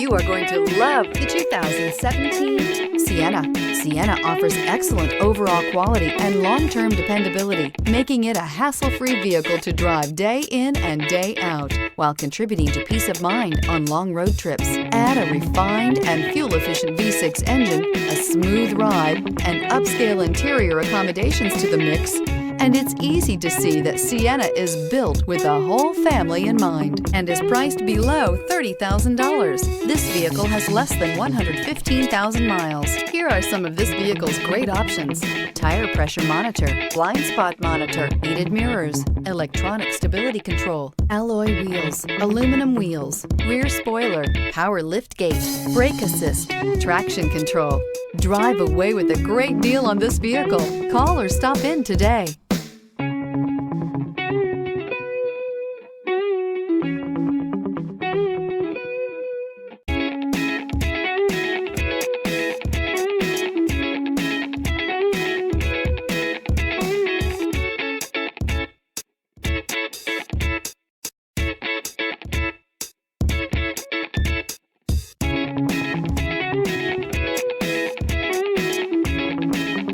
You are going to love the 2017 Sienna. Sienna offers excellent overall quality and long-term dependability, making it a hassle-free vehicle to drive day in and day out, while contributing to peace of mind on long road trips. Add a refined and fuel-efficient V6 engine, a smooth ride, and upscale interior accommodations to the mix, and it's easy to see that Sienna is built with the whole family in mind and is priced below $30,000. This vehicle has less than 115,000 miles. Here are some of this vehicle's great options: tire pressure monitor, blind spot monitor, heated mirrors, electronic stability control, alloy wheels, aluminum wheels, rear spoiler, power lift gate, brake assist, traction control. Drive away with a great deal on this vehicle. Call or stop in today.